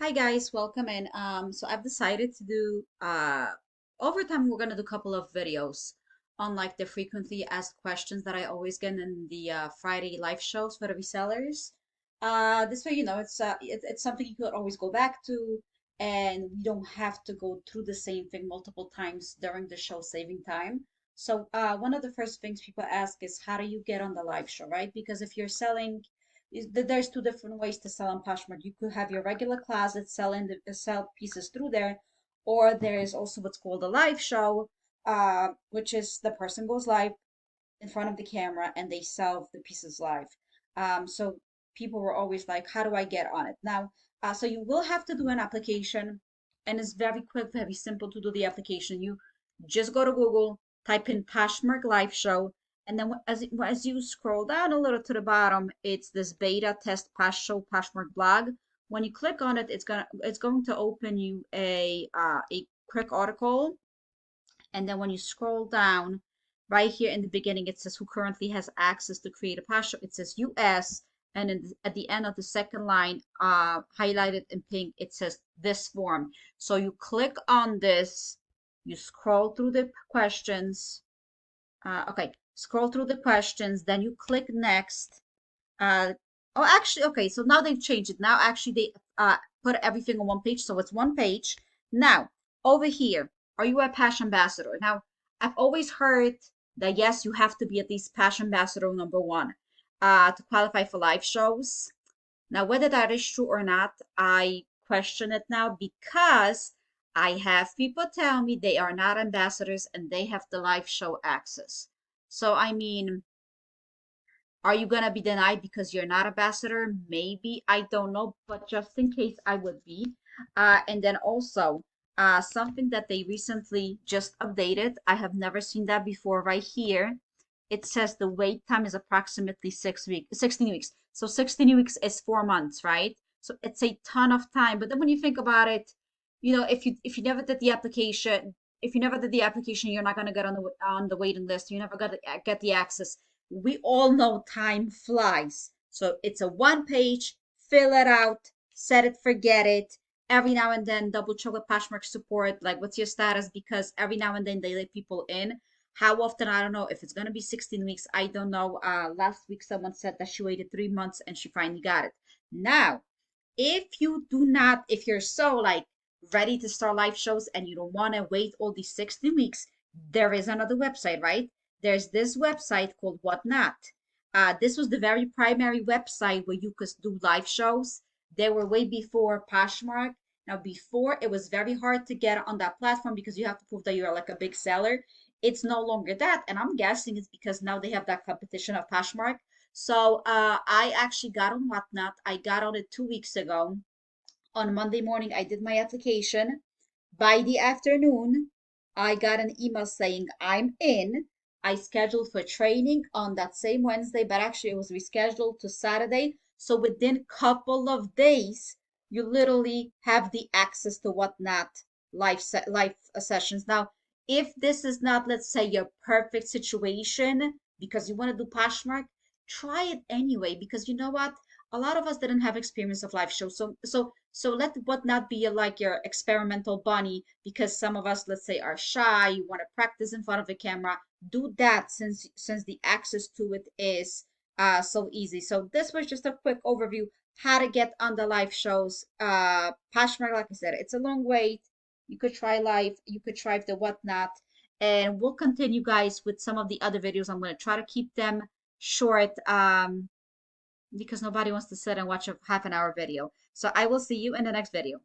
Hi guys, welcome in. So I've decided to do over time we're gonna do a couple of videos on like the frequently asked questions that I always get in the Friday live shows for the resellers. This way, it's something you could always go back to, and we don't have to go through the same thing multiple times during the show, saving time. So one of the first things people ask is how do you get on the live show, right? Because if you're selling there's two different ways to sell on Poshmark. You could have your regular closet sell pieces through there, or there is also what's called a live show, which is the person goes live in front of the camera and they sell the pieces live. So people were always like, "How do I get on it?" Now, so you will have to do an application, and it's very quick, very simple to do the application. You just go to Google, type in Poshmark Live Show, and then as you scroll down a little to the bottom, it's this beta test Posh Show Poshmark blog. When you click on it, it's going to open you a quick article, and then when you scroll down, right here in the beginning, it says who currently has access to create a password. It says US, and at the end of the second line, highlighted in pink, it says this form. So you click on this, you scroll through the questions. Okay, scroll through the questions, then you click next. Uh, oh, actually, okay, so now they've changed it. Now, actually, they put everything on one page, so it's one page. Now, over here, are you a Pash Ambassador? Now, I've always heard that yes, you have to be at least Pash Ambassador number one to qualify for live shows. Now, whether that is true or not, I question it now because I have people tell me they are not ambassadors and they have the live show access. So, I mean, are you gonna be denied because you're not ambassador? Maybe, I don't know, but just in case I would be. And then also, something that they recently just updated. I have never seen that before. Right here, it says the wait time is approximately 6 weeks, 16 weeks. So 16 weeks is 4 months, right? So it's a ton of time. But then when you think about it, if you never did the application, you're not gonna get on the waiting list. You're never gonna get the access. We all know time flies. So it's a one page, fill it out, set it, forget it. Every now and then, double check with Poshmark support, like what's your status? Because every now and then they let people in. How often? I don't know. If it's gonna be 16 weeks, I don't know. Last week someone said that she waited 3 months and she finally got it. Now, if you're so like ready to start live shows and you don't want to wait all these 16 weeks, there is another website, right? There's this website called Whatnot. This was the very primary website where you could do live shows. They were way before Poshmark. Now, before it was very hard to get on that platform because you have to prove that you're like a big seller. It's no longer that, and I'm guessing it's because now they have that competition of Poshmark. So I actually got on Whatnot. I got on it 2 weeks ago. On Monday morning, I did my application. By the afternoon, I got an email saying I'm in. I scheduled for training on that same Wednesday, but actually it was rescheduled to Saturday. So within a couple of days, you literally have the access to Whatnot live sessions. Now, if this is not, let's say, your perfect situation because you want to do Poshmark, try it anyway because you know what? A lot of us didn't have experience of live shows. So let Whatnot be like your experimental bunny because some of us, let's say, are shy, you want to practice in front of the camera. Do that since the access to it is so easy. So this was just a quick overview how to get on the live shows. Poshmark, like I said, it's a long wait. You could try live, you could try the Whatnot, and we'll continue, guys, with some of the other videos. I'm going to try to keep them short. Because nobody wants to sit and watch a half an hour video. So I will see you in the next video.